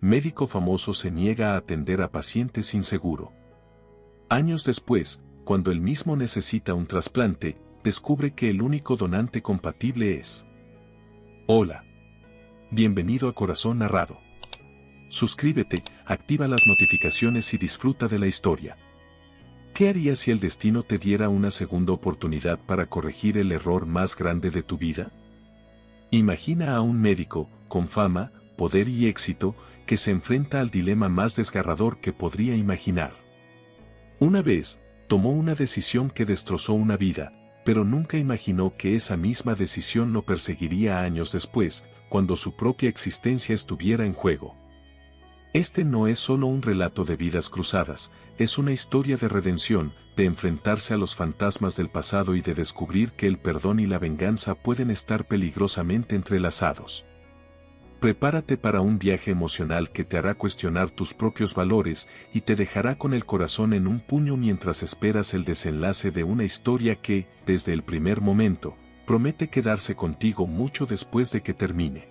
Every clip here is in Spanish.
Médico famoso se niega a atender a pacientes sin seguro. Años después, cuando él mismo necesita un trasplante, descubre que el único donante compatible es. Hola. Bienvenido a Corazón Narrado. Suscríbete, activa las notificaciones y disfruta de la historia. ¿Qué harías si el destino te diera una segunda oportunidad para corregir el error más grande de tu vida? Imagina a un médico, con fama, poder y éxito, que se enfrenta al dilema más desgarrador que podría imaginar. Una vez, tomó una decisión que destrozó una vida, pero nunca imaginó que esa misma decisión lo perseguiría años después, cuando su propia existencia estuviera en juego. Este no es solo un relato de vidas cruzadas, es una historia de redención, de enfrentarse a los fantasmas del pasado y de descubrir que el perdón y la venganza pueden estar peligrosamente entrelazados. Prepárate para un viaje emocional que te hará cuestionar tus propios valores y te dejará con el corazón en un puño mientras esperas el desenlace de una historia que, desde el primer momento, promete quedarse contigo mucho después de que termine.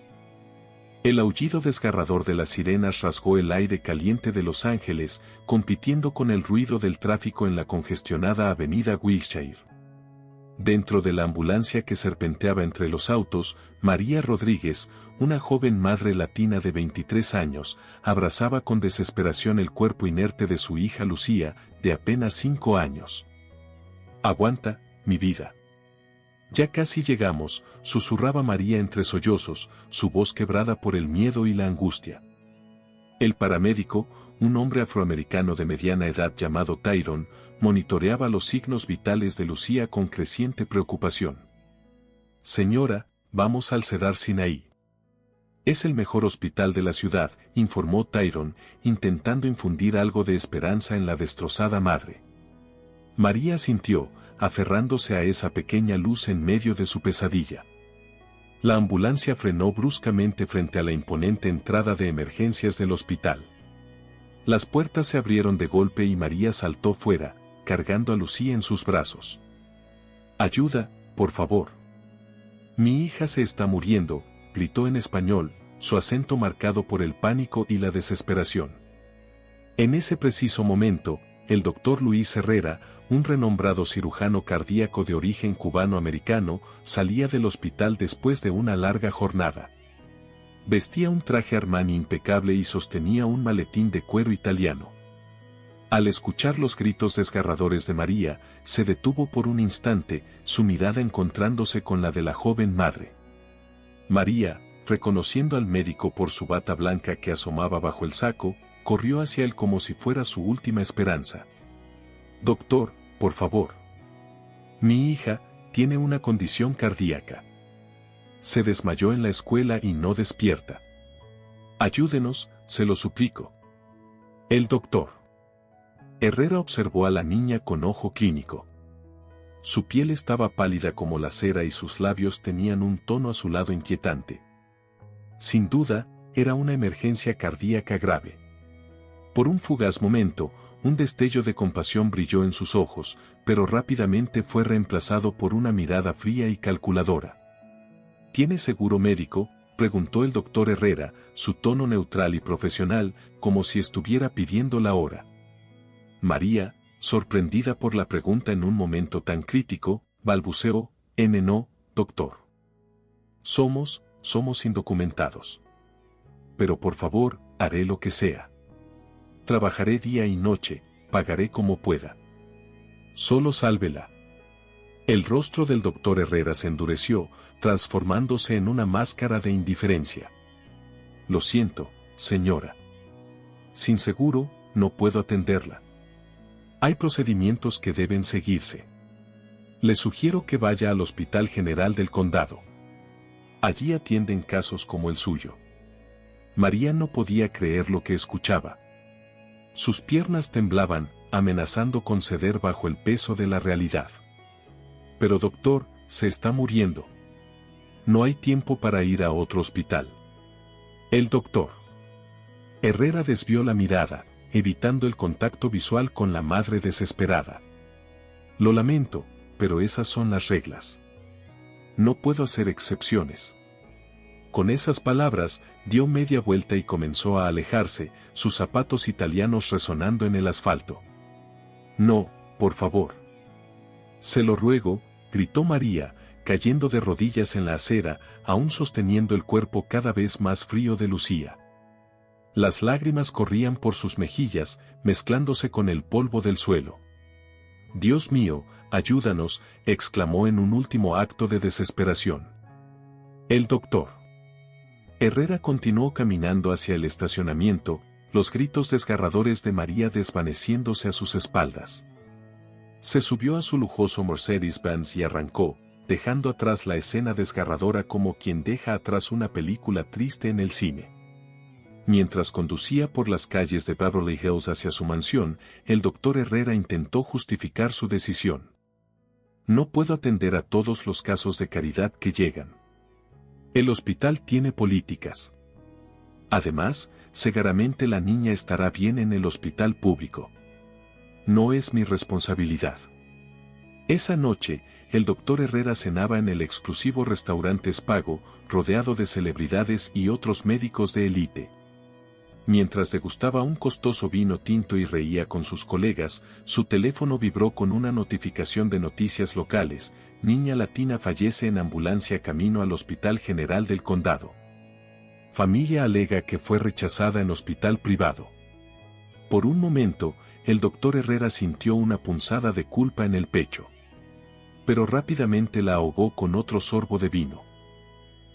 El aullido desgarrador de las sirenas rasgó el aire caliente de Los Ángeles, compitiendo con el ruido del tráfico en la congestionada avenida Wilshire. Dentro de la ambulancia que serpenteaba entre los autos, María Rodríguez, una joven madre latina de 23 años, abrazaba con desesperación el cuerpo inerte de su hija Lucía, de apenas 5 años. «Aguanta, mi vida. Ya casi llegamos», susurraba María entre sollozos, su voz quebrada por el miedo y la angustia. El paramédico, un hombre afroamericano de mediana edad llamado Tyrone, monitoreaba los signos vitales de Lucía con creciente preocupación. «Señora, vamos al Cedar Sinaí. Es el mejor hospital de la ciudad», informó Tyrone, intentando infundir algo de esperanza en la destrozada madre. María asintió, aferrándose a esa pequeña luz en medio de su pesadilla. La ambulancia frenó bruscamente frente a la imponente entrada de emergencias del hospital. Las puertas se abrieron de golpe y María saltó fuera, cargando a Lucía en sus brazos. «Ayuda, por favor. Mi hija se está muriendo», gritó en español, su acento marcado por el pánico y la desesperación. En ese preciso momento, el doctor Luis Herrera, un renombrado cirujano cardíaco de origen cubano-americano, salía del hospital después de una larga jornada. Vestía un traje Armani impecable y sostenía un maletín de cuero italiano. Al escuchar los gritos desgarradores de María, se detuvo por un instante, su mirada encontrándose con la de la joven madre. María, reconociendo al médico por su bata blanca que asomaba bajo el saco, corrió hacia él como si fuera su última esperanza. «Doctor, por favor. Mi hija tiene una condición cardíaca. Se desmayó en la escuela y no despierta. Ayúdenos, se lo suplico». El doctor Herrera observó a la niña con ojo clínico. Su piel estaba pálida como la cera y sus labios tenían un tono azulado inquietante. Sin duda, era una emergencia cardíaca grave. Por un fugaz momento, un destello de compasión brilló en sus ojos, pero rápidamente fue reemplazado por una mirada fría y calculadora. «¿Tiene seguro médico?», preguntó el doctor Herrera, su tono neutral y profesional, como si estuviera pidiendo la hora. María, sorprendida por la pregunta en un momento tan crítico, balbuceó: «No, doctor. Somos indocumentados. Pero por favor, haré lo que sea. Trabajaré día y noche, pagaré como pueda. Solo sálvela». El rostro del doctor Herrera se endureció, transformándose en una máscara de indiferencia. «Lo siento, señora. Sin seguro, no puedo atenderla. Hay procedimientos que deben seguirse. Le sugiero que vaya al Hospital General del Condado. Allí atienden casos como el suyo». María no podía creer lo que escuchaba. Sus piernas temblaban, amenazando con ceder bajo el peso de la realidad. «Pero doctor, se está muriendo. No hay tiempo para ir a otro hospital». El doctor Herrera desvió la mirada, evitando el contacto visual con la madre desesperada. «Lo lamento, pero esas son las reglas. No puedo hacer excepciones. Con esas palabras, dio media vuelta y comenzó a alejarse, sus zapatos italianos resonando en el asfalto. No, por favor. Se lo ruego, gritó María, cayendo de rodillas en la acera, aún sosteniendo el cuerpo cada vez más frío de Lucía. Las lágrimas corrían por sus mejillas, mezclándose con el polvo del suelo. Dios mío, ayúdanos, exclamó en un último acto de desesperación. El doctor Herrera continuó caminando hacia el estacionamiento, los gritos desgarradores de María desvaneciéndose a sus espaldas. Se subió a su lujoso Mercedes-Benz y arrancó, dejando atrás la escena desgarradora como quien deja atrás una película triste en el cine. Mientras conducía por las calles de Beverly Hills hacia su mansión, el doctor Herrera intentó justificar su decisión. No puedo atender a todos los casos de caridad que llegan. El hospital tiene políticas. Además, seguramente la niña estará bien en el hospital público. No es mi responsabilidad. Esa noche, el doctor Herrera cenaba en el exclusivo restaurante Spago, rodeado de celebridades y otros médicos de élite. Mientras degustaba un costoso vino tinto y reía con sus colegas, su teléfono vibró con una notificación de noticias locales: niña latina fallece en ambulancia camino al Hospital General del Condado. Familia alega que fue rechazada en hospital privado. Por un momento, el doctor Herrera sintió una punzada de culpa en el pecho. Pero rápidamente la ahogó con otro sorbo de vino.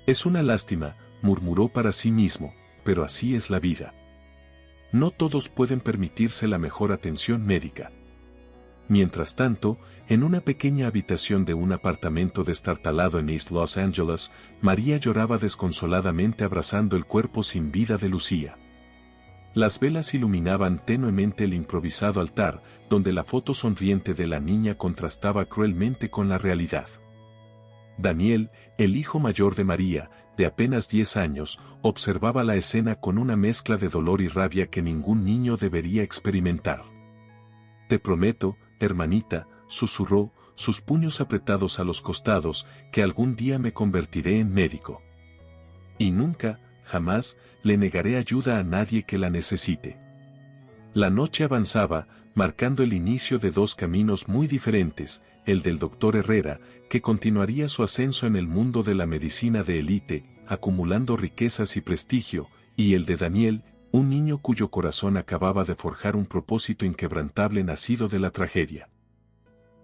Es una lástima, murmuró para sí mismo, pero así es la vida. No todos pueden permitirse la mejor atención médica. Mientras tanto, en una pequeña habitación de un apartamento destartalado en East Los Angeles, María lloraba desconsoladamente abrazando el cuerpo sin vida de Lucía. Las velas iluminaban tenuemente el improvisado altar, donde la foto sonriente de la niña contrastaba cruelmente con la realidad. Daniel, el hijo mayor de María, de apenas 10 años, observaba la escena con una mezcla de dolor y rabia que ningún niño debería experimentar. Te prometo, hermanita, susurró, sus puños apretados a los costados, que algún día me convertiré en médico. Y nunca, jamás, le negaré ayuda a nadie que la necesite. La noche avanzaba, marcando el inicio de dos caminos muy diferentes, el del doctor Herrera, que continuaría su ascenso en el mundo de la medicina de élite, acumulando riquezas y prestigio, y el de Daniel, un niño cuyo corazón acababa de forjar un propósito inquebrantable nacido de la tragedia.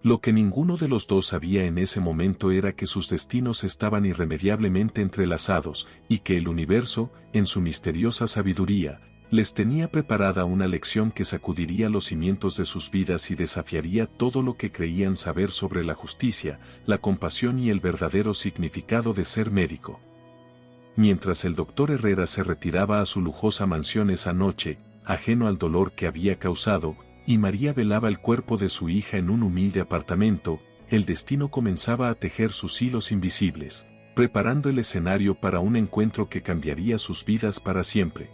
Lo que ninguno de los dos sabía en ese momento era que sus destinos estaban irremediablemente entrelazados, y que el universo, en su misteriosa sabiduría, les tenía preparada una lección que sacudiría los cimientos de sus vidas y desafiaría todo lo que creían saber sobre la justicia, la compasión y el verdadero significado de ser médico. Mientras el doctor Herrera se retiraba a su lujosa mansión esa noche, ajeno al dolor que había causado, y María velaba el cuerpo de su hija en un humilde apartamento, el destino comenzaba a tejer sus hilos invisibles, preparando el escenario para un encuentro que cambiaría sus vidas para siempre.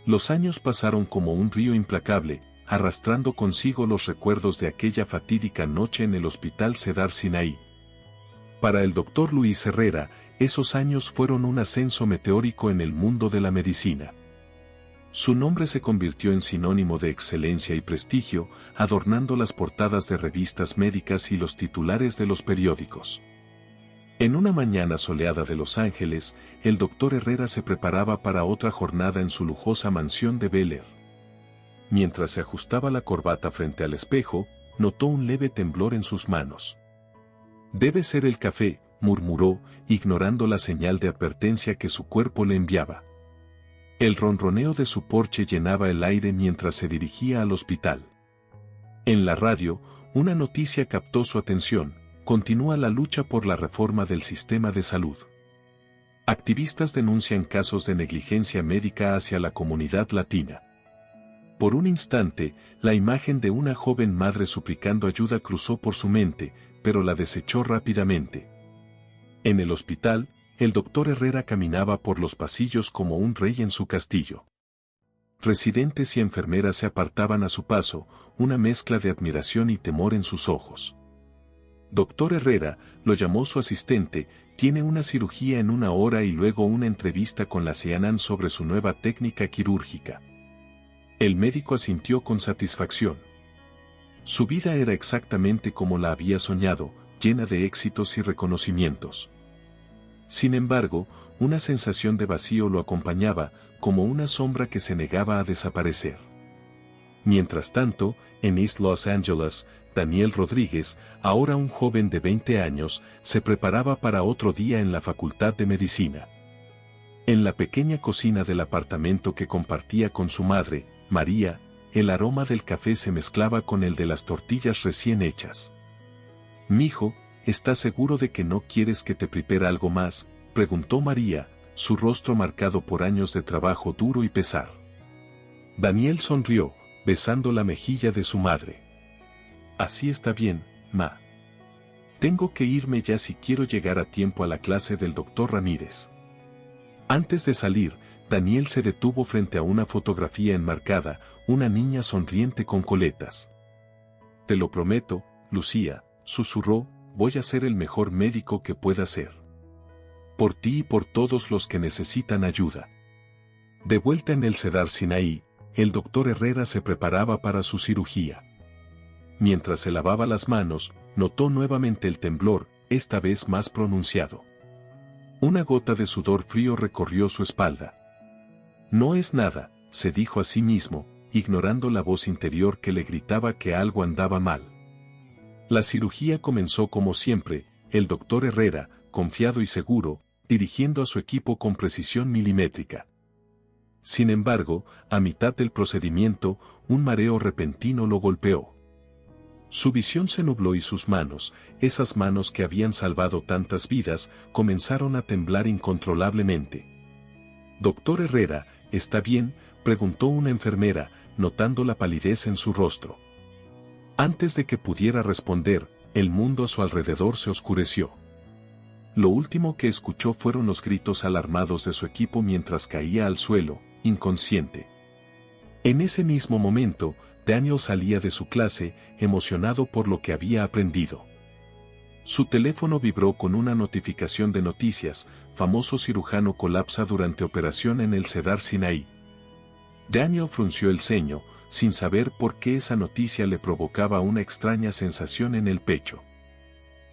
Los años pasaron como un río implacable, arrastrando consigo los recuerdos de aquella fatídica noche en el Hospital Cedar Sinaí. Para el doctor Luis Herrera, esos años fueron un ascenso meteórico en el mundo de la medicina. Su nombre se convirtió en sinónimo de excelencia y prestigio, adornando las portadas de revistas médicas y los titulares de los periódicos. En una mañana soleada de Los Ángeles, el doctor Herrera se preparaba para otra jornada en su lujosa mansión de Bel Air. Mientras se ajustaba la corbata frente al espejo, notó un leve temblor en sus manos. «Debe ser el café», murmuró, ignorando la señal de advertencia que su cuerpo le enviaba. El ronroneo de su Porsche llenaba el aire mientras se dirigía al hospital. En la radio, una noticia captó su atención: continúa la lucha por la reforma del sistema de salud. Activistas denuncian casos de negligencia médica hacia la comunidad latina. Por un instante, la imagen de una joven madre suplicando ayuda cruzó por su mente, pero la desechó rápidamente. En el hospital, el doctor Herrera caminaba por los pasillos como un rey en su castillo. Residentes y enfermeras se apartaban a su paso, una mezcla de admiración y temor en sus ojos. Doctor Herrera, lo llamó su asistente, tiene una cirugía en 1 hora y luego una entrevista con la CNN sobre su nueva técnica quirúrgica. El médico asintió con satisfacción. Su vida era exactamente como la había soñado, llena de éxitos y reconocimientos. Sin embargo, una sensación de vacío lo acompañaba, como una sombra que se negaba a desaparecer. Mientras tanto, en East Los Angeles, Daniel Rodríguez, ahora un joven de 20 años, se preparaba para otro día en la Facultad de Medicina. En la pequeña cocina del apartamento que compartía con su madre, María, el aroma del café se mezclaba con el de las tortillas recién hechas. «Mijo, ¿estás seguro de que no quieres que te prepare algo más?», preguntó María, su rostro marcado por años de trabajo duro y pesar. Daniel sonrió, besando la mejilla de su madre. «Así está bien, ma. Tengo que irme ya si quiero llegar a tiempo a la clase del doctor Ramírez». Antes de salir, Daniel se detuvo frente a una fotografía enmarcada, una niña sonriente con coletas. «Te lo prometo, Lucía», susurró, «voy a ser el mejor médico que pueda ser. Por ti y por todos los que necesitan ayuda». De vuelta en el Cedar Sinaí, el doctor Herrera se preparaba para su cirugía. Mientras se lavaba las manos, notó nuevamente el temblor, esta vez más pronunciado. Una gota de sudor frío recorrió su espalda. «No es nada», se dijo a sí mismo, ignorando la voz interior que le gritaba que algo andaba mal. La cirugía comenzó como siempre, el doctor Herrera, confiado y seguro, dirigiendo a su equipo con precisión milimétrica. Sin embargo, a mitad del procedimiento, un mareo repentino lo golpeó. Su visión se nubló y sus manos, esas manos que habían salvado tantas vidas, comenzaron a temblar incontrolablemente. «Doctor Herrera, ¿está bien?», preguntó una enfermera, notando la palidez en su rostro. Antes de que pudiera responder, el mundo a su alrededor se oscureció. Lo último que escuchó fueron los gritos alarmados de su equipo mientras caía al suelo, inconsciente. En ese mismo momento, Daniel salía de su clase, emocionado por lo que había aprendido. Su teléfono vibró con una notificación de noticias: famoso cirujano colapsa durante operación en el Cedar Sinaí. Daniel frunció el ceño, sin saber por qué esa noticia le provocaba una extraña sensación en el pecho.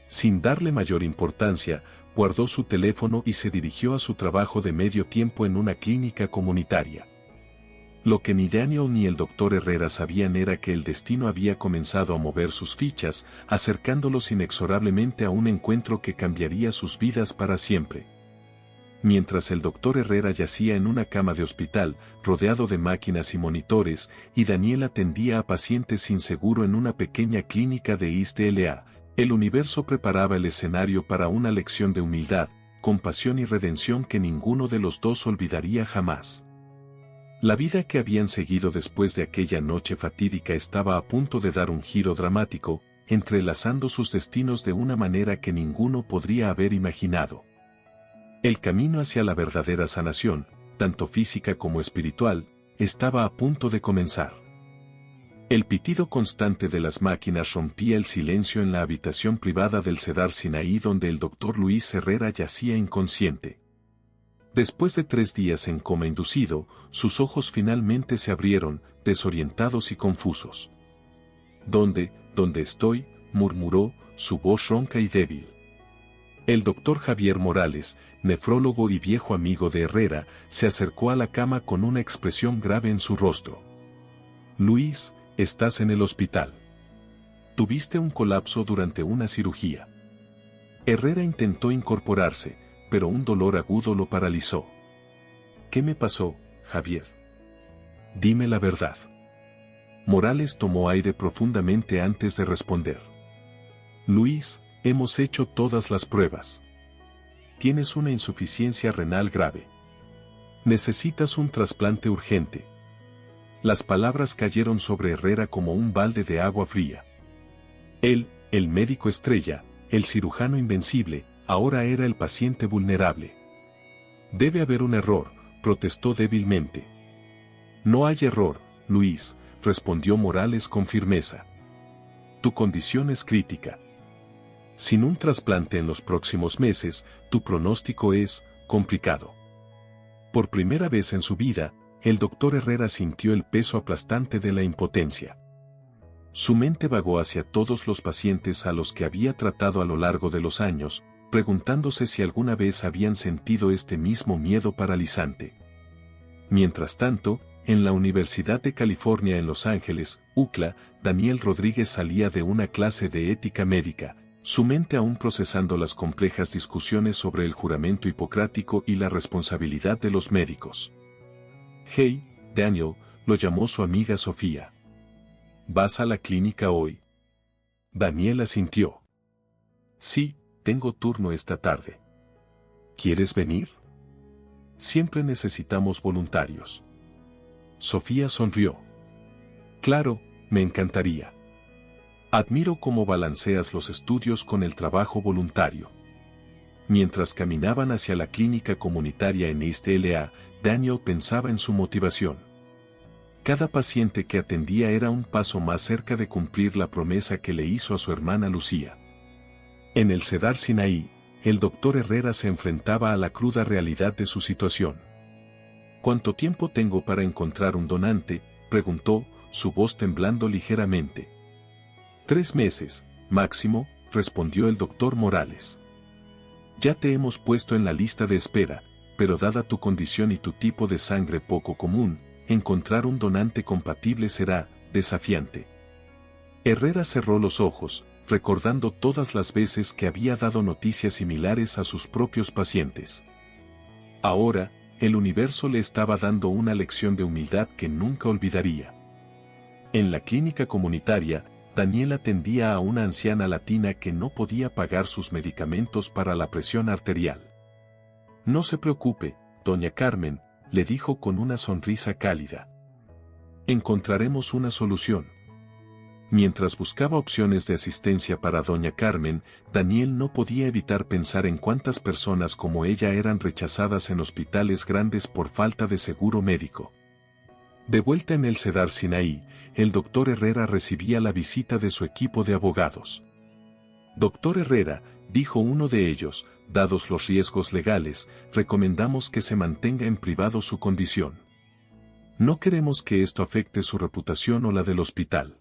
Sin darle mayor importancia, guardó su teléfono y se dirigió a su trabajo de medio tiempo en una clínica comunitaria. Lo que ni Daniel ni el doctor Herrera sabían era que el destino había comenzado a mover sus fichas, acercándolos inexorablemente a un encuentro que cambiaría sus vidas para siempre. Mientras el doctor Herrera yacía en una cama de hospital, rodeado de máquinas y monitores, y Daniel atendía a pacientes sin seguro en una pequeña clínica de East LA, el universo preparaba el escenario para una lección de humildad, compasión y redención que ninguno de los dos olvidaría jamás. La vida que habían seguido después de aquella noche fatídica estaba a punto de dar un giro dramático, entrelazando sus destinos de una manera que ninguno podría haber imaginado. El camino hacia la verdadera sanación, tanto física como espiritual, estaba a punto de comenzar. El pitido constante de las máquinas rompía el silencio en la habitación privada del Cedar Sinaí donde el doctor Luis Herrera yacía inconsciente. Después de 3 días en coma inducido, sus ojos finalmente se abrieron, desorientados y confusos. ¿Dónde estoy?, murmuró, su voz ronca y débil. El doctor Javier Morales, nefrólogo y viejo amigo de Herrera, se acercó a la cama con una expresión grave en su rostro. «Luis, estás en el hospital. Tuviste un colapso durante una cirugía». Herrera intentó incorporarse, pero un dolor agudo lo paralizó. «¿Qué me pasó, Javier? Dime la verdad». Morales tomó aire profundamente antes de responder. «Luis, hemos hecho todas las pruebas. Tienes una insuficiencia renal grave. Necesitas un trasplante urgente». Las palabras cayeron sobre Herrera como un balde de agua fría. Él, el médico estrella, el cirujano invencible, ahora era el paciente vulnerable. «Debe haber un error», protestó débilmente. «No hay error, Luis», respondió Morales con firmeza. «Tu condición es crítica. Sin un trasplante en los próximos meses, tu pronóstico es complicado. Por primera vez en su vida, el doctor Herrera sintió el peso aplastante de la impotencia. Su mente vagó hacia todos los pacientes a los que había tratado a lo largo de los años, preguntándose si alguna vez habían sentido este mismo miedo paralizante. Mientras tanto, en la Universidad de California en Los Ángeles, UCLA, Daniel Rodríguez salía de una clase de ética médica, su mente aún procesando las complejas discusiones sobre el juramento hipocrático y la responsabilidad de los médicos. «Hey, Daniel», lo llamó su amiga Sofía. «¿Vas a la clínica hoy?» Daniel asintió. «Sí, tengo turno esta tarde». «¿Quieres venir?» «Siempre necesitamos voluntarios». Sofía sonrió. «Claro, me encantaría. Admiro cómo balanceas los estudios con el trabajo voluntario». Mientras caminaban hacia la clínica comunitaria en East LA, Daniel pensaba en su motivación. Cada paciente que atendía era un paso más cerca de cumplir la promesa que le hizo a su hermana Lucía. En el Cedar Sinaí, el doctor Herrera se enfrentaba a la cruda realidad de su situación. «¿Cuánto tiempo tengo para encontrar un donante?», preguntó, su voz temblando ligeramente. 3 meses, máximo», respondió el doctor Morales. «Ya te hemos puesto en la lista de espera, pero dada tu condición y tu tipo de sangre poco común, encontrar un donante compatible será desafiante». Herrera cerró los ojos, recordando todas las veces que había dado noticias similares a sus propios pacientes. Ahora, el universo le estaba dando una lección de humildad que nunca olvidaría. En la clínica comunitaria, Daniel atendía a una anciana latina que no podía pagar sus medicamentos para la presión arterial. «No se preocupe, doña Carmen», le dijo con una sonrisa cálida. «Encontraremos una solución». Mientras buscaba opciones de asistencia para doña Carmen, Daniel no podía evitar pensar en cuántas personas como ella eran rechazadas en hospitales grandes por falta de seguro médico. De vuelta en el Cedar Sinaí, el doctor Herrera recibía la visita de su equipo de abogados. «Doctor Herrera», dijo uno de ellos, «dados los riesgos legales, recomendamos que se mantenga en privado su condición. No queremos que esto afecte su reputación o la del hospital».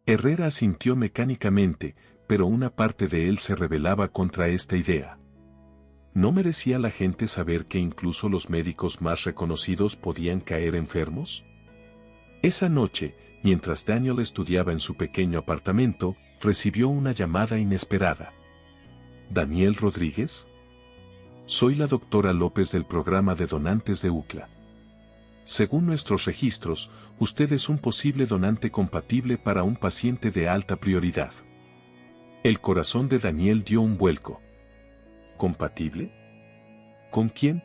Herrera asintió mecánicamente, pero una parte de él se rebelaba contra esta idea. ¿No merecía la gente saber que incluso los médicos más reconocidos podían caer enfermos? Esa noche, mientras Daniel estudiaba en su pequeño apartamento, recibió una llamada inesperada. «¿Daniel Rodríguez? Soy la doctora López del programa de donantes de UCLA. Según nuestros registros, usted es un posible donante compatible para un paciente de alta prioridad». El corazón de Daniel dio un vuelco. ¿Compatible? ¿Con quién?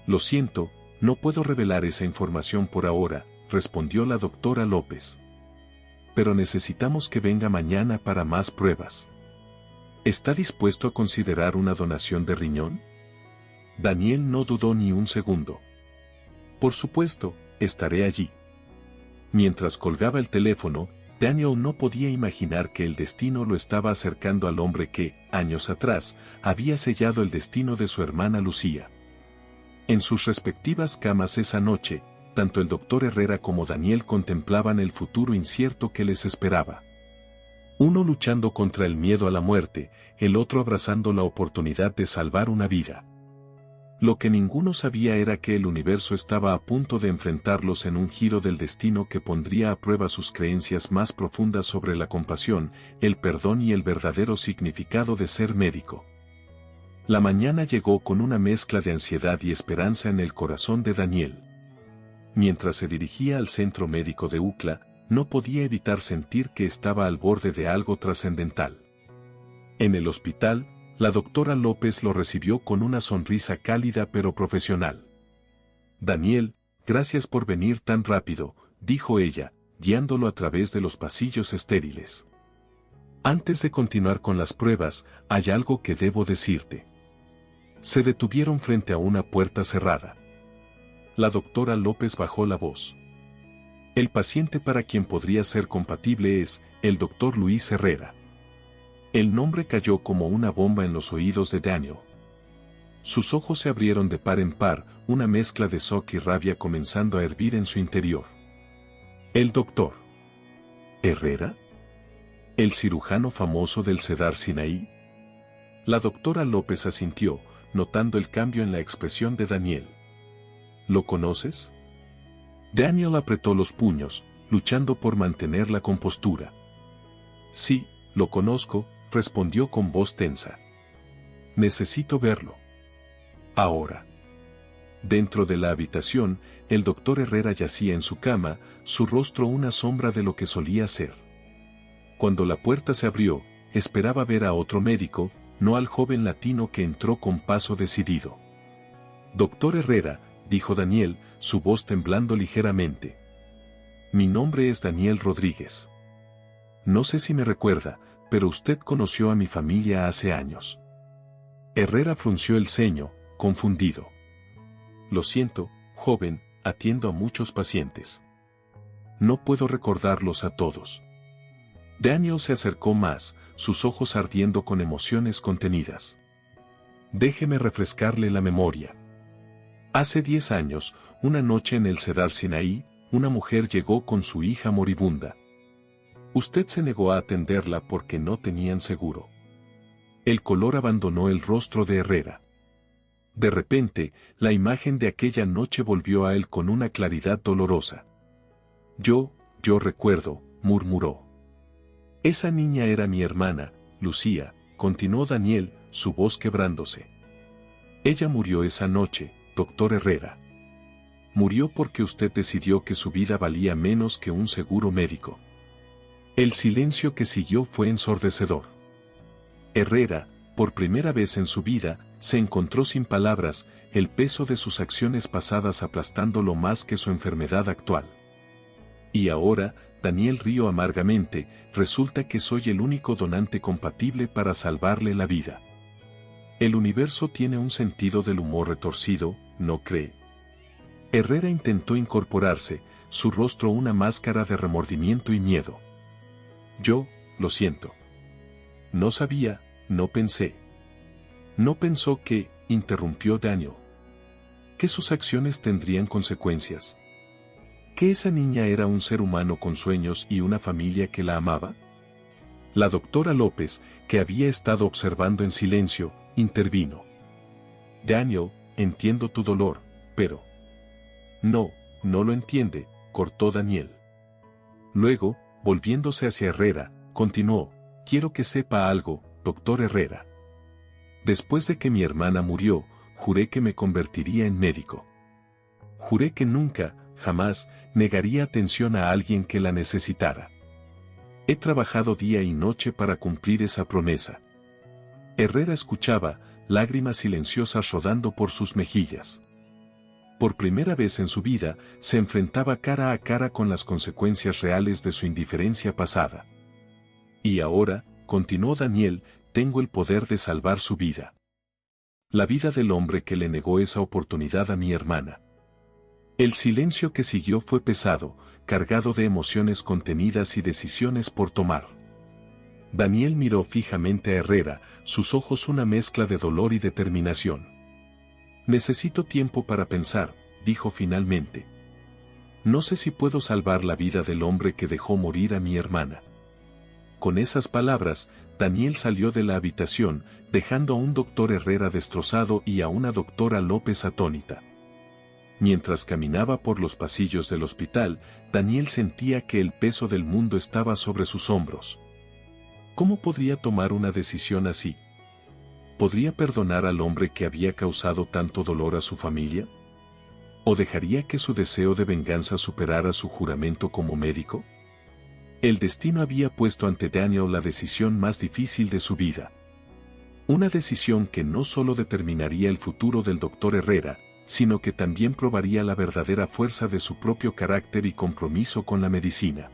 «Lo siento, no puedo revelar esa información por ahora», respondió la doctora López. «Pero necesitamos que venga mañana para más pruebas». ¿Está dispuesto a considerar una donación de riñón? Daniel no dudó ni un segundo. «Por supuesto, estaré allí». Mientras colgaba el teléfono, Daniel no podía imaginar que el destino lo estaba acercando al hombre que, años atrás, había sellado el destino de su hermana Lucía. En sus respectivas camas esa noche, tanto el doctor Herrera como Daniel contemplaban el futuro incierto que les esperaba. Uno luchando contra el miedo a la muerte, el otro abrazando la oportunidad de salvar una vida. Lo que ninguno sabía era que el universo estaba a punto de enfrentarlos en un giro del destino que pondría a prueba sus creencias más profundas sobre la compasión, el perdón y el verdadero significado de ser médico. La mañana llegó con una mezcla de ansiedad y esperanza en el corazón de Daniel. Mientras se dirigía al centro médico de UCLA, no podía evitar sentir que estaba al borde de algo trascendental. En el hospital, la doctora López lo recibió con una sonrisa cálida pero profesional. «Daniel, gracias por venir tan rápido», dijo ella, guiándolo a través de los pasillos estériles. «Antes de continuar con las pruebas, hay algo que debo decirte». Se detuvieron frente a una puerta cerrada. La doctora López bajó la voz. «El paciente para quien podría ser compatible es el doctor Luis Herrera». El nombre cayó como una bomba en los oídos de Daniel. Sus ojos se abrieron de par en par, una mezcla de shock y rabia comenzando a hervir en su interior. El doctor Herrera, el cirujano famoso del Cedar Sinaí. La doctora López asintió, notando el cambio en la expresión de Daniel. ¿Lo conoces? Daniel apretó los puños, luchando por mantener la compostura. Sí, lo conozco, respondió con voz tensa. Necesito verlo. Ahora. Dentro de la habitación, el doctor Herrera yacía en su cama, su rostro una sombra de lo que solía ser. Cuando la puerta se abrió, esperaba ver a otro médico, no al joven latino que entró con paso decidido. Doctor Herrera, dijo Daniel, su voz temblando ligeramente. Mi nombre es Daniel Rodríguez. No sé si me recuerda, pero usted conoció a mi familia hace años. Herrera frunció el ceño, confundido. Lo siento, joven, atiendo a muchos pacientes. No puedo recordarlos a todos. Daniel se acercó más, sus ojos ardiendo con emociones contenidas. Déjeme refrescarle la memoria. Hace 10 años, una noche en el Cedar Sinaí, una mujer llegó con su hija moribunda. Usted se negó a atenderla porque no tenían seguro. El color abandonó el rostro de Herrera. De repente, la imagen de aquella noche volvió a él con una claridad dolorosa. Yo recuerdo, murmuró. Esa niña era mi hermana, Lucía, continuó Daniel, su voz quebrándose. Ella murió esa noche, doctor Herrera. Murió porque usted decidió que su vida valía menos que un seguro médico. El silencio que siguió fue ensordecedor. Herrera, por primera vez en su vida, se encontró sin palabras, el peso de sus acciones pasadas aplastándolo más que su enfermedad actual. Y ahora, Daniel rió amargamente, resulta que soy el único donante compatible para salvarle la vida. El universo tiene un sentido del humor retorcido, ¿no cree? Herrera intentó incorporarse, su rostro una máscara de remordimiento y miedo. Yo, lo siento. No sabía, no pensé. No pensó que, interrumpió Daniel. Que sus acciones tendrían consecuencias. ¿Que esa niña era un ser humano con sueños y una familia que la amaba? La doctora López, que había estado observando en silencio, intervino. Daniel, entiendo tu dolor, pero... No lo entiende, cortó Daniel. Luego, volviéndose hacia Herrera, continuó, quiero que sepa algo, doctor Herrera. Después de que mi hermana murió, juré que me convertiría en médico. Juré que nunca, jamás, negaría atención a alguien que la necesitara. He trabajado día y noche para cumplir esa promesa. Herrera escuchaba, lágrimas silenciosas rodando por sus mejillas. Por primera vez en su vida, se enfrentaba cara a cara con las consecuencias reales de su indiferencia pasada. Y ahora, continuó Daniel, tengo el poder de salvar su vida. La vida del hombre que le negó esa oportunidad a mi hermana. El silencio que siguió fue pesado, cargado de emociones contenidas y decisiones por tomar. Daniel miró fijamente a Herrera, sus ojos una mezcla de dolor y determinación. Necesito tiempo para pensar, dijo finalmente. No sé si puedo salvar la vida del hombre que dejó morir a mi hermana. Con esas palabras, Daniel salió de la habitación, dejando a un doctor Herrera destrozado y a una doctora López atónita. Mientras caminaba por los pasillos del hospital, Daniel sentía que el peso del mundo estaba sobre sus hombros. ¿Cómo podría tomar una decisión así? ¿Podría perdonar al hombre que había causado tanto dolor a su familia? ¿O dejaría que su deseo de venganza superara su juramento como médico? El destino había puesto ante Daniel la decisión más difícil de su vida. Una decisión que no solo determinaría el futuro del doctor Herrera, sino que también probaría la verdadera fuerza de su propio carácter y compromiso con la medicina.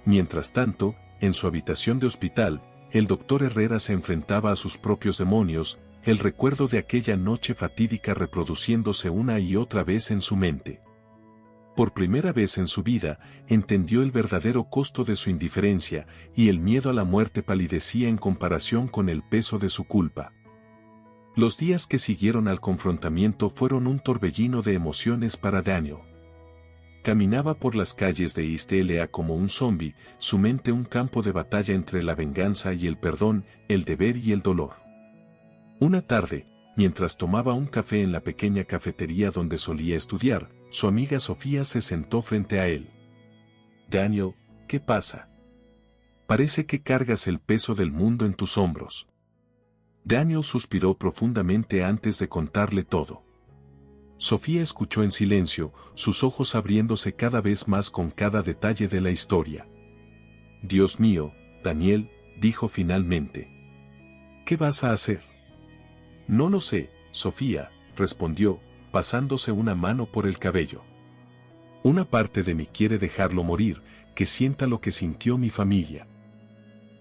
Mientras tanto, en su habitación de hospital, el doctor Herrera se enfrentaba a sus propios demonios, el recuerdo de aquella noche fatídica reproduciéndose una y otra vez en su mente. Por primera vez en su vida, entendió el verdadero costo de su indiferencia, y el miedo a la muerte palidecía en comparación con el peso de su culpa. Los días que siguieron al confrontamiento fueron un torbellino de emociones para Daniel. Caminaba por las calles de East LA como un zombi, su mente un campo de batalla entre la venganza y el perdón, el deber y el dolor. Una tarde, mientras tomaba un café en la pequeña cafetería donde solía estudiar, su amiga Sofía se sentó frente a él. «Daniel, ¿qué pasa? Parece que cargas el peso del mundo en tus hombros». Daniel suspiró profundamente antes de contarle todo. Sofía escuchó en silencio, sus ojos abriéndose cada vez más con cada detalle de la historia. «Dios mío, Daniel», dijo finalmente. «¿Qué vas a hacer?» «No lo sé, Sofía», respondió, pasándose una mano por el cabello. «Una parte de mí quiere dejarlo morir, que sienta lo que sintió mi familia.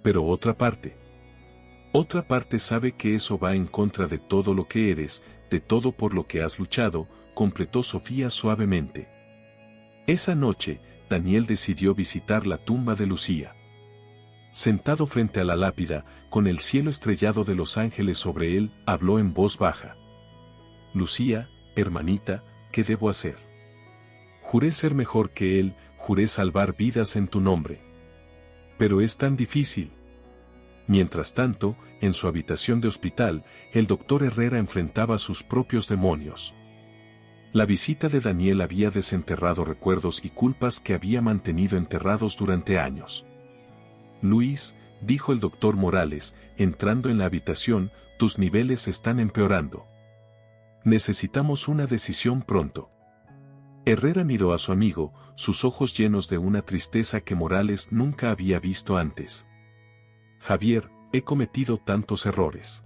Pero otra parte sabe que eso va en contra de todo lo que eres, de todo por lo que has luchado», completó Sofía suavemente. Esa noche, Daniel decidió visitar la tumba de Lucía. Sentado frente a la lápida, con el cielo estrellado de los ángeles sobre él, habló en voz baja. «Lucía, hermanita, ¿qué debo hacer? Juré ser mejor que él, juré salvar vidas en tu nombre. Pero es tan difícil». Mientras tanto, en su habitación de hospital, el doctor Herrera enfrentaba sus propios demonios. La visita de Daniel había desenterrado recuerdos y culpas que había mantenido enterrados durante años. «Luis», dijo el doctor Morales, entrando en la habitación, «tus niveles están empeorando. Necesitamos una decisión pronto». Herrera miró a su amigo, sus ojos llenos de una tristeza que Morales nunca había visto antes. «Javier, he cometido tantos errores.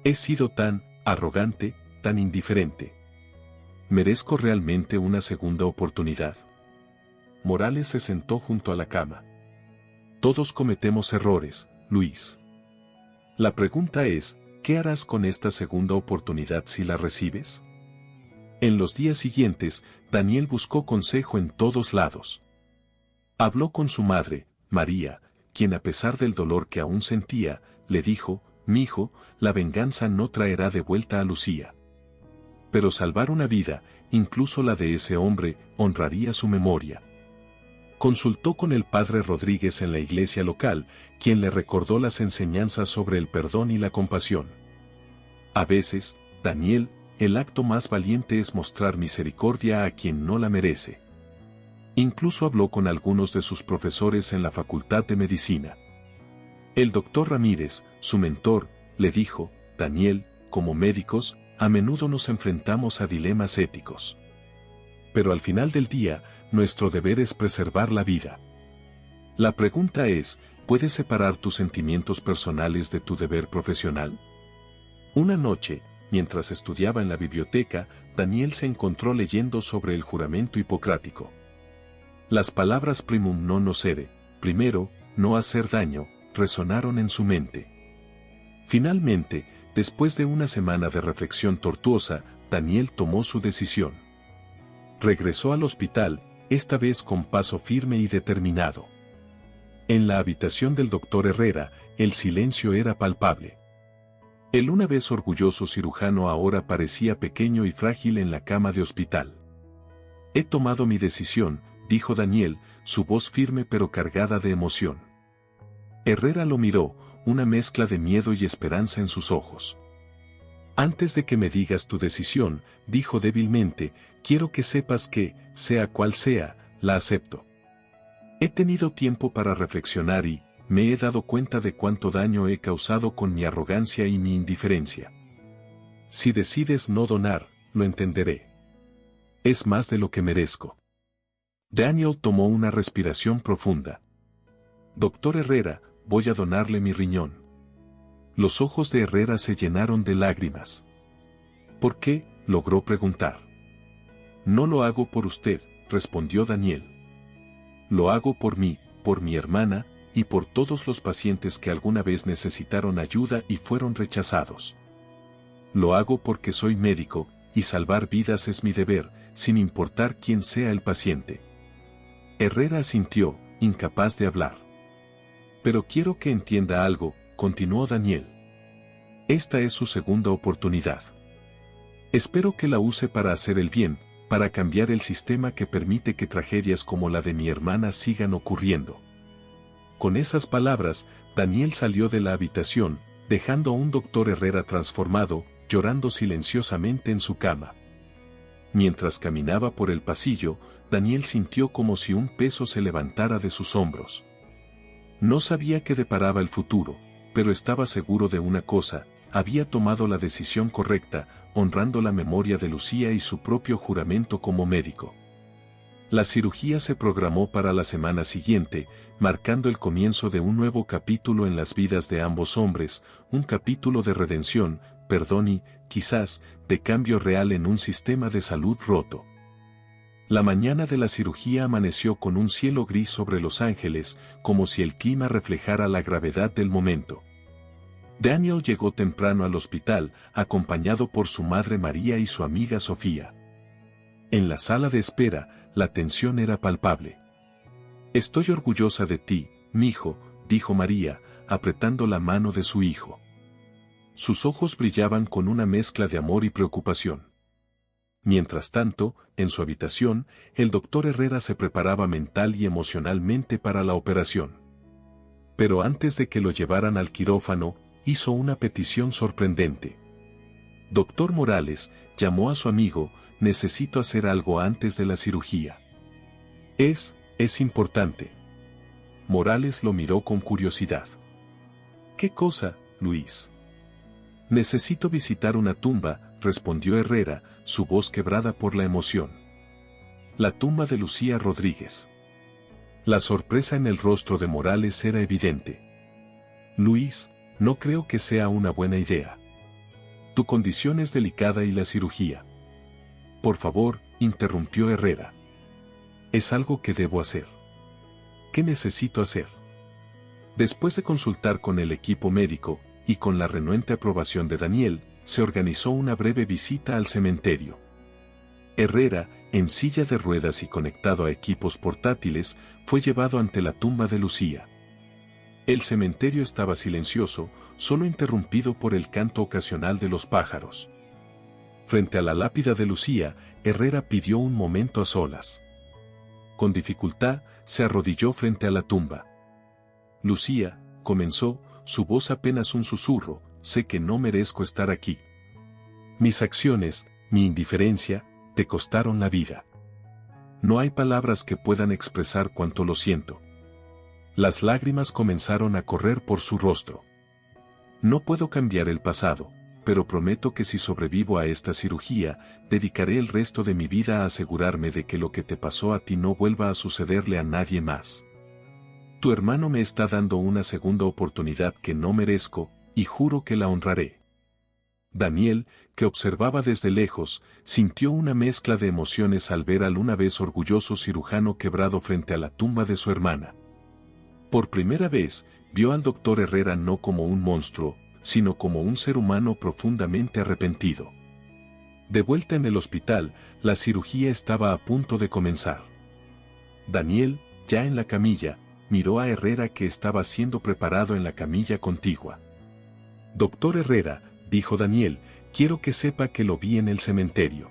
He sido tan arrogante, tan indiferente. ¿Merezco realmente una segunda oportunidad?» Morales se sentó junto a la cama. «Todos cometemos errores, Luis. La pregunta es, ¿qué harás con esta segunda oportunidad si la recibes?» En los días siguientes, Daniel buscó consejo en todos lados. Habló con su madre, María, quien a pesar del dolor que aún sentía, le dijo, «Mijo, la venganza no traerá de vuelta a Lucía. Pero salvar una vida, incluso la de ese hombre, honraría su memoria». Consultó con el padre Rodríguez en la iglesia local, quien le recordó las enseñanzas sobre el perdón y la compasión. «A veces, Daniel, el acto más valiente es mostrar misericordia a quien no la merece». Incluso habló con algunos de sus profesores en la Facultad de Medicina. El doctor Ramírez, su mentor, le dijo, «Daniel, como médicos, a menudo nos enfrentamos a dilemas éticos. Pero al final del día, nuestro deber es preservar la vida. La pregunta es, ¿puedes separar tus sentimientos personales de tu deber profesional?». Una noche, mientras estudiaba en la biblioteca, Daniel se encontró leyendo sobre el juramento hipocrático. Las palabras primum non nocere, primero, no hacer daño, resonaron en su mente. Finalmente, después de una semana de reflexión tortuosa, Daniel tomó su decisión. Regresó al hospital, esta vez con paso firme y determinado. En la habitación del doctor Herrera, el silencio era palpable. El una vez orgulloso cirujano ahora parecía pequeño y frágil en la cama de hospital. «He tomado mi decisión», dijo Daniel, su voz firme pero cargada de emoción. Herrera lo miró, una mezcla de miedo y esperanza en sus ojos. «Antes de que me digas tu decisión», dijo débilmente, «quiero que sepas que, sea cual sea, la acepto. He tenido tiempo para reflexionar y me he dado cuenta de cuánto daño he causado con mi arrogancia y mi indiferencia. Si decides no donar, lo entenderé. Es más de lo que merezco». Daniel tomó una respiración profunda. «Doctor Herrera, voy a donarle mi riñón». Los ojos de Herrera se llenaron de lágrimas. «¿Por qué?», logró preguntar. «No lo hago por usted», respondió Daniel. «Lo hago por mí, por mi hermana, y por todos los pacientes que alguna vez necesitaron ayuda y fueron rechazados. Lo hago porque soy médico, y salvar vidas es mi deber», sin importar quién sea el paciente. Herrera asintió, incapaz de hablar. Pero quiero que entienda algo, continuó Daniel. Esta es su segunda oportunidad. Espero que la use para hacer el bien, para cambiar el sistema que permite que tragedias como la de mi hermana sigan ocurriendo. Con esas palabras, Daniel salió de la habitación, dejando a un doctor Herrera transformado, llorando silenciosamente en su cama. Mientras caminaba por el pasillo, Daniel sintió como si un peso se levantara de sus hombros. No sabía qué deparaba el futuro, pero estaba seguro de una cosa: había tomado la decisión correcta, honrando la memoria de Lucía y su propio juramento como médico. La cirugía se programó para la semana siguiente, marcando el comienzo de un nuevo capítulo en las vidas de ambos hombres, un capítulo de redención, perdón y, quizás, de cambio real en un sistema de salud roto. La mañana de la cirugía amaneció con un cielo gris sobre Los Ángeles, como si el clima reflejara la gravedad del momento. Daniel llegó temprano al hospital, acompañado por su madre María y su amiga Sofía. En la sala de espera, la tensión era palpable. «Estoy orgullosa de ti, mijo», dijo María, apretando la mano de su hijo. Sus ojos brillaban con una mezcla de amor y preocupación. Mientras tanto, en su habitación, el doctor Herrera se preparaba mental y emocionalmente para la operación. Pero antes de que lo llevaran al quirófano, hizo una petición sorprendente. «Doctor Morales», llamó a su amigo, «necesito hacer algo antes de la cirugía». Es importante». Morales lo miró con curiosidad. «¿Qué cosa, Luis?» «Necesito visitar una tumba», respondió Herrera, su voz quebrada por la emoción. «La tumba de Lucía Rodríguez». La sorpresa en el rostro de Morales era evidente. «Luis, no creo que sea una buena idea. Tu condición es delicada y la cirugía». «Por favor», interrumpió Herrera. «Es algo que debo hacer». «¿Qué necesito hacer?» Después de consultar con el equipo médico, y con la renuente aprobación de Daniel, se organizó una breve visita al cementerio. Herrera, en silla de ruedas y conectado a equipos portátiles, fue llevado ante la tumba de Lucía. El cementerio estaba silencioso, solo interrumpido por el canto ocasional de los pájaros. Frente a la lápida de Lucía, Herrera pidió un momento a solas. Con dificultad, se arrodilló frente a la tumba. «Lucía», comenzó, su voz apenas un susurro, «sé que no merezco estar aquí. Mis acciones, mi indiferencia, te costaron la vida. No hay palabras que puedan expresar cuánto lo siento». Las lágrimas comenzaron a correr por su rostro. «No puedo cambiar el pasado, pero prometo que si sobrevivo a esta cirugía, dedicaré el resto de mi vida a asegurarme de que lo que te pasó a ti no vuelva a sucederle a nadie más. Tu hermano me está dando una segunda oportunidad que no merezco, y juro que la honraré». Daniel, que observaba desde lejos, sintió una mezcla de emociones al ver al una vez orgulloso cirujano quebrado frente a la tumba de su hermana. Por primera vez, vio al doctor Herrera no como un monstruo, sino como un ser humano profundamente arrepentido. De vuelta en el hospital, la cirugía estaba a punto de comenzar. Daniel, ya en la camilla, miró a Herrera que estaba siendo preparado en la camilla contigua. «Doctor Herrera», dijo Daniel, «quiero que sepa que lo vi en el cementerio.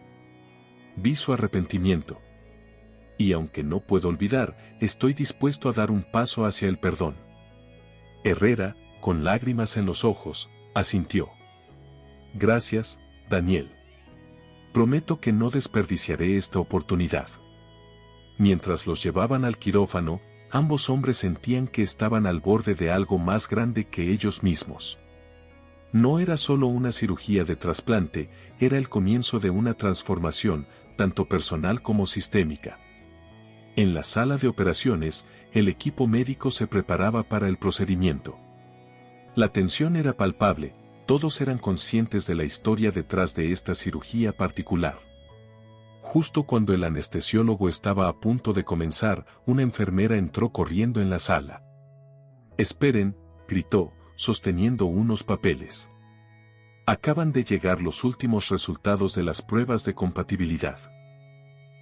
Vi su arrepentimiento. Y aunque no puedo olvidar, estoy dispuesto a dar un paso hacia el perdón». Herrera, con lágrimas en los ojos, asintió. «Gracias, Daniel. Prometo que no desperdiciaré esta oportunidad». Mientras los llevaban al quirófano, ambos hombres sentían que estaban al borde de algo más grande que ellos mismos. No era solo una cirugía de trasplante, era el comienzo de una transformación, tanto personal como sistémica. En la sala de operaciones, el equipo médico se preparaba para el procedimiento. La tensión era palpable, todos eran conscientes de la historia detrás de esta cirugía particular. Justo cuando el anestesiólogo estaba a punto de comenzar, una enfermera entró corriendo en la sala. «Esperen», gritó, sosteniendo unos papeles. «Acaban de llegar los últimos resultados de las pruebas de compatibilidad.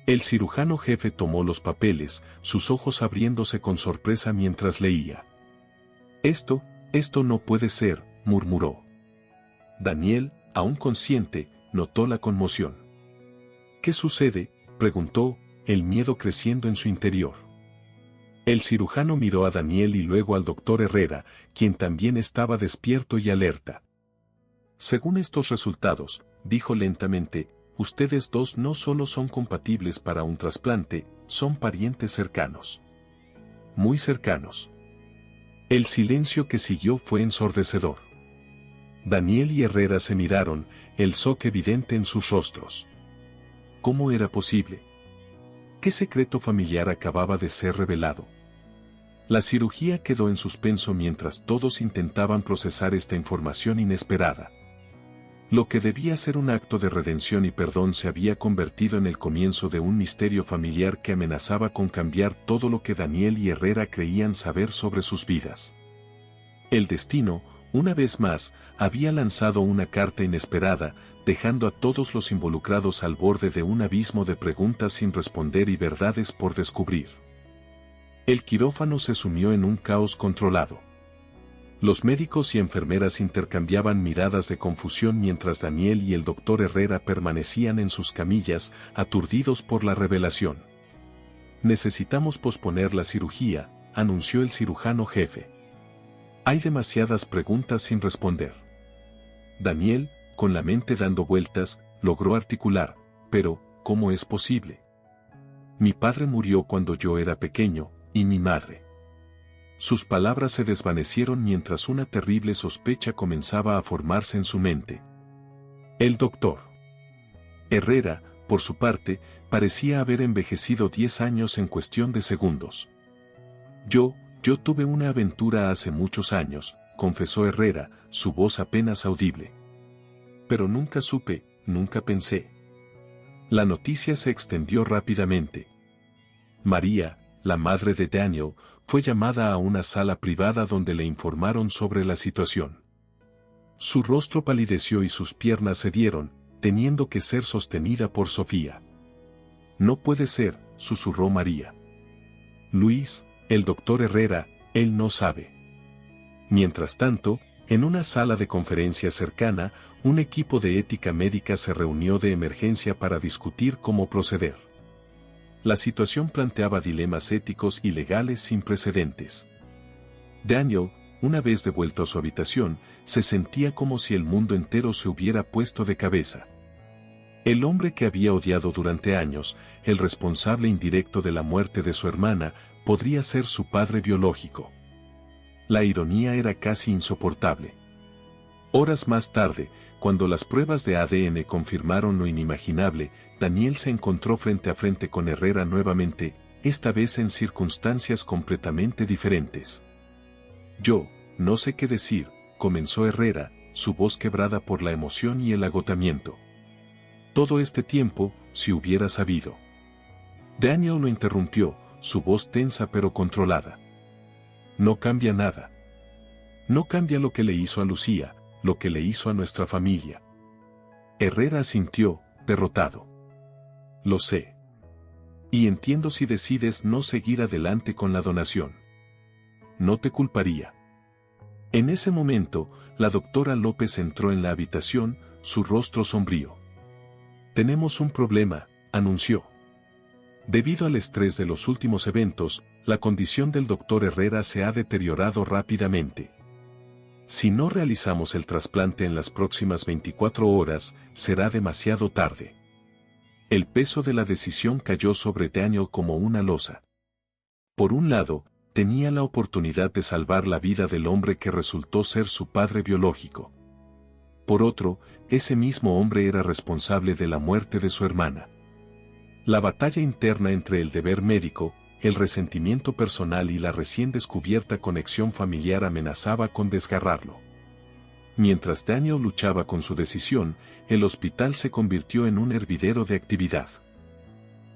El cirujano jefe tomó los papeles, sus ojos abriéndose con sorpresa mientras leía. Esto no puede ser, murmuró. Daniel, aún consciente, notó la conmoción. ¿Qué sucede?, preguntó, el miedo creciendo en su interior. El cirujano miró a Daniel y luego al doctor Herrera, quien también estaba despierto y alerta. Según estos resultados, dijo lentamente, ustedes dos no solo son compatibles para un trasplante, son parientes cercanos. Muy cercanos. El silencio que siguió fue ensordecedor. Daniel y Herrera se miraron, el shock evidente en sus rostros. ¿Cómo era posible? ¿Qué secreto familiar acababa de ser revelado? La cirugía quedó en suspenso mientras todos intentaban procesar esta información inesperada. Lo que debía ser un acto de redención y perdón se había convertido en el comienzo de un misterio familiar que amenazaba con cambiar todo lo que Daniel y Herrera creían saber sobre sus vidas. El destino, una vez más, había lanzado una carta inesperada, dejando a todos los involucrados al borde de un abismo de preguntas sin responder y verdades por descubrir. El quirófano se sumió en un caos controlado. Los médicos y enfermeras intercambiaban miradas de confusión mientras Daniel y el doctor Herrera permanecían en sus camillas, aturdidos por la revelación. Necesitamos posponer la cirugía, anunció el cirujano jefe. Hay demasiadas preguntas sin responder. Daniel, con la mente dando vueltas, logró articular, pero, ¿cómo es posible? Mi padre murió cuando yo era pequeño, y mi madre. Sus palabras se desvanecieron mientras una terrible sospecha comenzaba a formarse en su mente. El doctor Herrera, por su parte, parecía haber envejecido 10 años en cuestión de segundos. Yo tuve una aventura hace muchos años, confesó Herrera, su voz apenas audible. Pero nunca supe, nunca pensé. La noticia se extendió rápidamente. María, la madre de Daniel, fue llamada a una sala privada donde le informaron sobre la situación. Su rostro palideció y sus piernas cedieron, teniendo que ser sostenida por Sofía. No puede ser, susurró María. Luis, el doctor Herrera, él no sabe. Mientras tanto, en una sala de conferencias cercana, un equipo de ética médica se reunió de emergencia para discutir cómo proceder. La situación planteaba dilemas éticos y legales sin precedentes. Daniel, una vez devuelto a su habitación, se sentía como si el mundo entero se hubiera puesto de cabeza. El hombre que había odiado durante años, el responsable indirecto de la muerte de su hermana, podría ser su padre biológico. La ironía era casi insoportable. Horas más tarde, cuando las pruebas de ADN confirmaron lo inimaginable, Daniel se encontró frente a frente con Herrera nuevamente, esta vez en circunstancias completamente diferentes. Yo, no sé qué decir, comenzó Herrera, su voz quebrada por la emoción y el agotamiento. Todo este tiempo, si hubiera sabido. Daniel lo interrumpió, su voz tensa pero controlada. No cambia nada. No cambia lo que le hizo a Lucía, lo que le hizo a nuestra familia. Herrera asintió, derrotado. Lo sé. Y entiendo si decides no seguir adelante con la donación. No te culparía. En ese momento, la doctora López entró en la habitación, su rostro sombrío. Tenemos un problema, anunció. Debido al estrés de los últimos eventos, la condición del doctor Herrera se ha deteriorado rápidamente. Si no realizamos el trasplante en las próximas 24 horas, será demasiado tarde. El peso de la decisión cayó sobre Daniel como una losa. Por un lado, tenía la oportunidad de salvar la vida del hombre que resultó ser su padre biológico. Por otro, ese mismo hombre era responsable de la muerte de su hermana. La batalla interna entre el deber médico, el resentimiento personal y la recién descubierta conexión familiar amenazaba con desgarrarlo. Mientras Daniel luchaba con su decisión, el hospital se convirtió en un hervidero de actividad.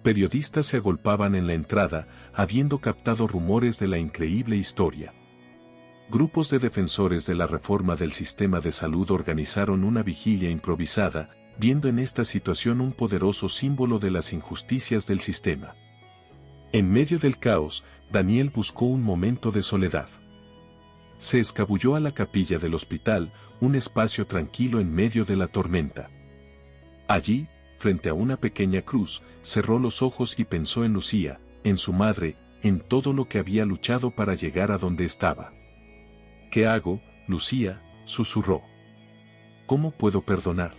Periodistas se agolpaban en la entrada, habiendo captado rumores de la increíble historia. Grupos de defensores de la reforma del sistema de salud organizaron una vigilia improvisada, viendo en esta situación un poderoso símbolo de las injusticias del sistema. En medio del caos, Daniel buscó un momento de soledad. Se escabulló a la capilla del hospital, un espacio tranquilo en medio de la tormenta. Allí, frente a una pequeña cruz, cerró los ojos y pensó en Lucía, en su madre, en todo lo que había luchado para llegar a donde estaba. ¿Qué hago, Lucía?, susurró. ¿Cómo puedo perdonar?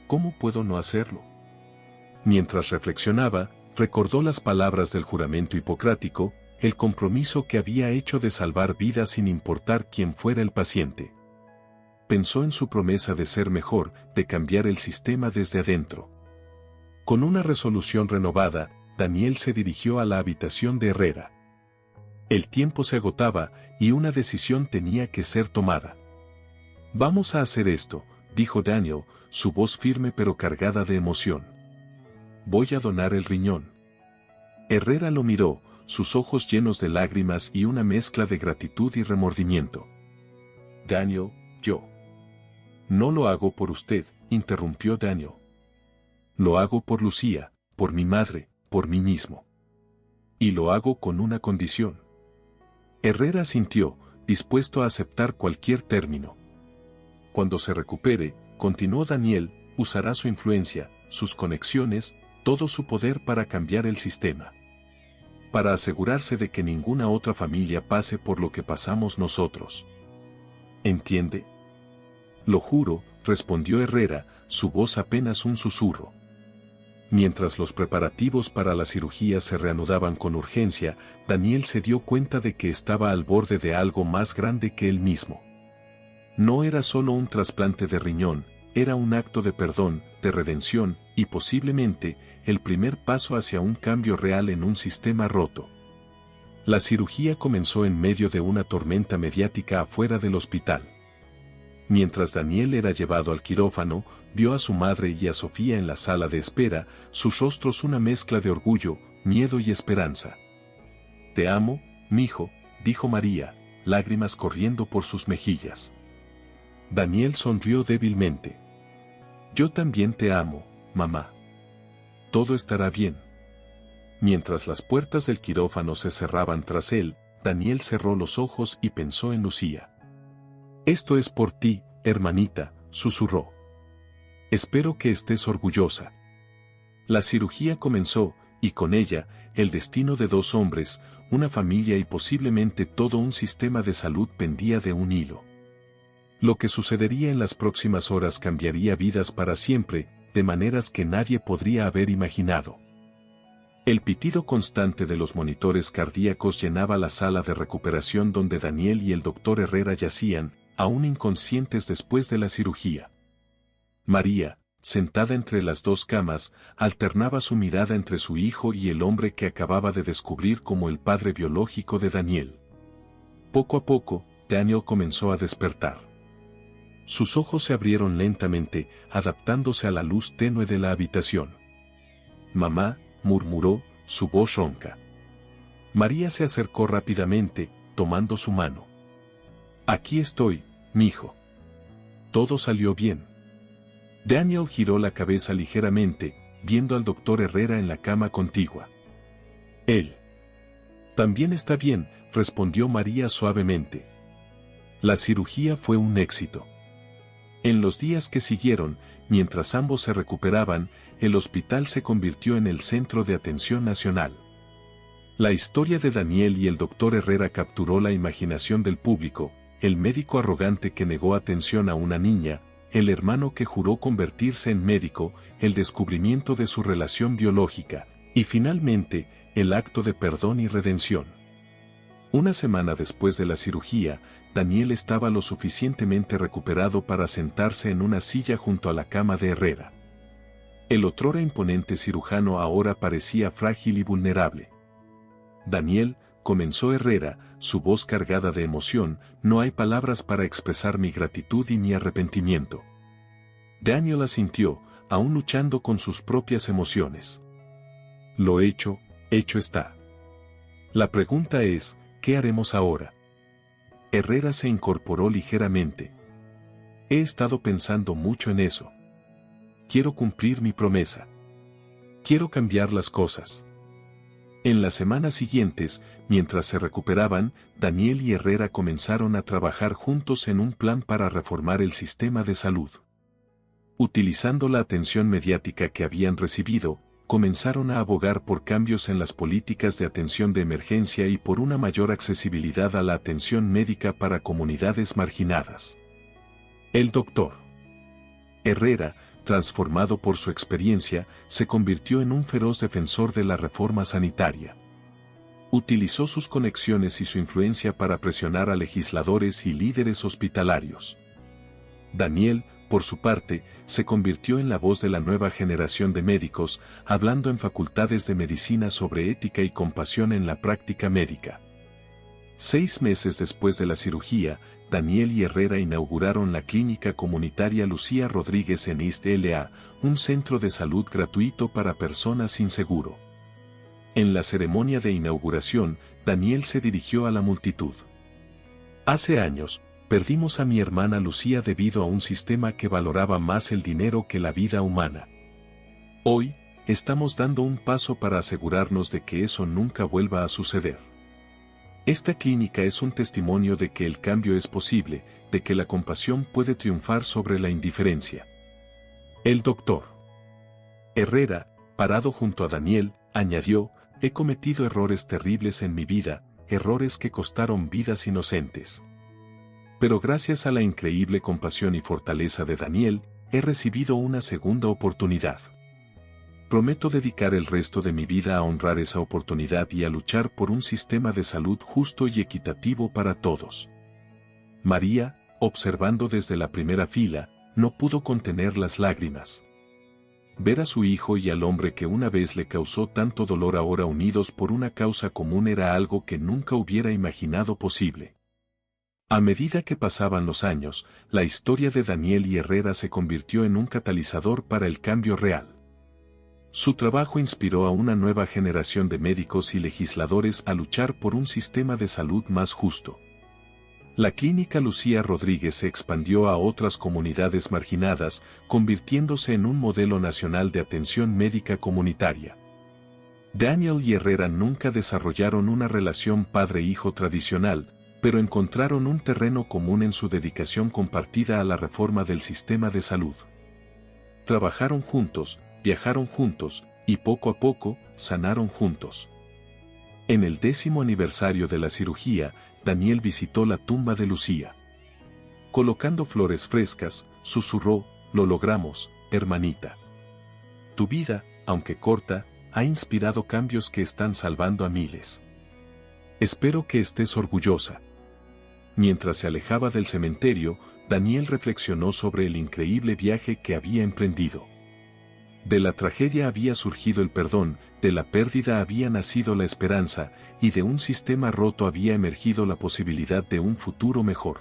¿Cómo puedo no hacerlo? Mientras reflexionaba, recordó las palabras del juramento hipocrático, el compromiso que había hecho de salvar vidas sin importar quién fuera el paciente. Pensó en su promesa de ser mejor, de cambiar el sistema desde adentro. Con una resolución renovada, Daniel se dirigió a la habitación de Herrera. El tiempo se agotaba y una decisión tenía que ser tomada. «Vamos a hacer esto», dijo Daniel, su voz firme pero cargada de emoción. «Voy a donar el riñón». Herrera lo miró, sus ojos llenos de lágrimas y una mezcla de gratitud y remordimiento. «Daniel, yo». «No lo hago por usted», interrumpió Daniel. «Lo hago por Lucía, por mi madre, por mí mismo. Y lo hago con una condición». Herrera asintió, dispuesto a aceptar cualquier término. «Cuando se recupere», continuó Daniel, «usará su influencia, sus conexiones, todo su poder para cambiar el sistema. Para asegurarse de que ninguna otra familia pase por lo que pasamos nosotros. ¿Entiende?» «Lo juro», respondió Herrera, su voz apenas un susurro. Mientras los preparativos para la cirugía se reanudaban con urgencia, Daniel se dio cuenta de que estaba al borde de algo más grande que él mismo. No era solo un trasplante de riñón, era un acto de perdón, de redención, y posiblemente, el primer paso hacia un cambio real en un sistema roto. La cirugía comenzó en medio de una tormenta mediática afuera del hospital. Mientras Daniel era llevado al quirófano, vio a su madre y a Sofía en la sala de espera, sus rostros una mezcla de orgullo, miedo y esperanza. «Te amo, mijo», dijo María, lágrimas corriendo por sus mejillas. Daniel sonrió débilmente. «Yo también te amo, mamá. Todo estará bien». Mientras las puertas del quirófano se cerraban tras él, Daniel cerró los ojos y pensó en Lucía. «Esto es por ti, hermanita», susurró. «Espero que estés orgullosa». La cirugía comenzó, y con ella, el destino de dos hombres, una familia y posiblemente todo un sistema de salud pendía de un hilo. Lo que sucedería en las próximas horas cambiaría vidas para siempre, de maneras que nadie podría haber imaginado. El pitido constante de los monitores cardíacos llenaba la sala de recuperación donde Daniel y el doctor Herrera yacían, aún inconscientes después de la cirugía. María, sentada entre las dos camas, alternaba su mirada entre su hijo y el hombre que acababa de descubrir como el padre biológico de Daniel. Poco a poco, Daniel comenzó a despertar. Sus ojos se abrieron lentamente, adaptándose a la luz tenue de la habitación. «Mamá», murmuró, su voz ronca. María se acercó rápidamente, tomando su mano. «Aquí estoy, mijo. Todo salió bien». Daniel giró la cabeza ligeramente, viendo al doctor Herrera en la cama contigua. «Él también está bien», respondió María suavemente. La cirugía fue un éxito. En los días que siguieron, mientras ambos se recuperaban, el hospital se convirtió en el centro de atención nacional. La historia de Daniel y el doctor Herrera capturó la imaginación del público, el médico arrogante que negó atención a una niña, el hermano que juró convertirse en médico, el descubrimiento de su relación biológica, y finalmente, el acto de perdón y redención. Una semana después de la cirugía, Daniel estaba lo suficientemente recuperado para sentarse en una silla junto a la cama de Herrera. El otrora imponente cirujano ahora parecía frágil y vulnerable. «Daniel», comenzó Herrera, su voz cargada de emoción, «no hay palabras para expresar mi gratitud y mi arrepentimiento». Daniel asintió, aún luchando con sus propias emociones. «Lo hecho está. La pregunta es, ¿qué haremos ahora?». Herrera se incorporó ligeramente. «He estado pensando mucho en eso. Quiero cumplir mi promesa. Quiero cambiar las cosas. En las semanas siguientes, mientras se recuperaban, Daniel y Herrera comenzaron a trabajar juntos en un plan para reformar el sistema de salud. Utilizando la atención mediática que habían recibido, comenzaron a abogar por cambios en las políticas de atención de emergencia y por una mayor accesibilidad a la atención médica para comunidades marginadas. El doctor Herrera, transformado por su experiencia, se convirtió en un feroz defensor de la reforma sanitaria. Utilizó sus conexiones y su influencia para presionar a legisladores y líderes hospitalarios. Daniel, por su parte, se convirtió en la voz de la nueva generación de médicos, hablando en facultades de medicina sobre ética y compasión en la práctica médica. 6 meses después de la cirugía, Daniel y Herrera inauguraron la clínica comunitaria Lucía Rodríguez en East LA, un centro de salud gratuito para personas sin seguro. En la ceremonia de inauguración, Daniel se dirigió a la multitud. Hace años, perdimos a mi hermana Lucía debido a un sistema que valoraba más el dinero que la vida humana. Hoy, estamos dando un paso para asegurarnos de que eso nunca vuelva a suceder. Esta clínica es un testimonio de que el cambio es posible, de que la compasión puede triunfar sobre la indiferencia. El doctor Herrera, parado junto a Daniel, añadió: he cometido errores terribles en mi vida, errores que costaron vidas inocentes. Pero gracias a la increíble compasión y fortaleza de Daniel, he recibido una segunda oportunidad. Prometo dedicar el resto de mi vida a honrar esa oportunidad y a luchar por un sistema de salud justo y equitativo para todos. María, observando desde la primera fila, no pudo contener las lágrimas. Ver a su hijo y al hombre que una vez le causó tanto dolor ahora unidos por una causa común era algo que nunca hubiera imaginado posible. A medida que pasaban los años, la historia de Daniel y Herrera se convirtió en un catalizador para el cambio real. Su trabajo inspiró a una nueva generación de médicos y legisladores a luchar por un sistema de salud más justo. La clínica Lucía Rodríguez se expandió a otras comunidades marginadas, convirtiéndose en un modelo nacional de atención médica comunitaria. Daniel y Herrera nunca desarrollaron una relación padre-hijo tradicional, pero encontraron un terreno común en su dedicación compartida a la reforma del sistema de salud. Trabajaron juntos, viajaron juntos, y poco a poco, sanaron juntos. En el 10º aniversario de la cirugía, Daniel visitó la tumba de Lucía. Colocando flores frescas, susurró: lo logramos, hermanita. Tu vida, aunque corta, ha inspirado cambios que están salvando a miles. Espero que estés orgullosa. Mientras se alejaba del cementerio, Daniel reflexionó sobre el increíble viaje que había emprendido. De la tragedia había surgido el perdón, de la pérdida había nacido la esperanza, y de un sistema roto había emergido la posibilidad de un futuro mejor.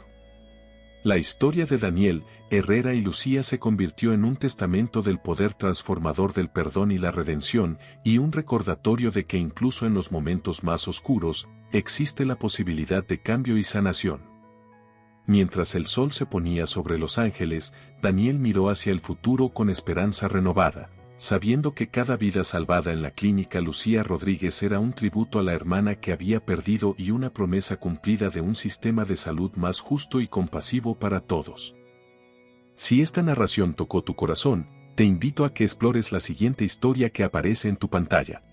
La historia de Daniel, Herrera y Lucía se convirtió en un testamento del poder transformador del perdón y la redención, y un recordatorio de que incluso en los momentos más oscuros, existe la posibilidad de cambio y sanación. Mientras el sol se ponía sobre Los Ángeles, Daniel miró hacia el futuro con esperanza renovada, sabiendo que cada vida salvada en la clínica Lucía Rodríguez era un tributo a la hermana que había perdido y una promesa cumplida de un sistema de salud más justo y compasivo para todos. Si esta narración tocó tu corazón, te invito a que explores la siguiente historia que aparece en tu pantalla.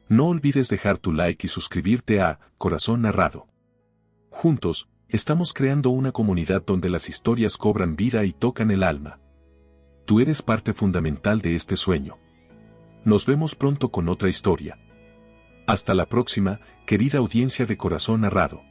No olvides dejar tu like y suscribirte a Corazón Narrado. Juntos, estamos creando una comunidad donde las historias cobran vida y tocan el alma. Tú eres parte fundamental de este sueño. Nos vemos pronto con otra historia. Hasta la próxima, querida audiencia de Corazón Narrado.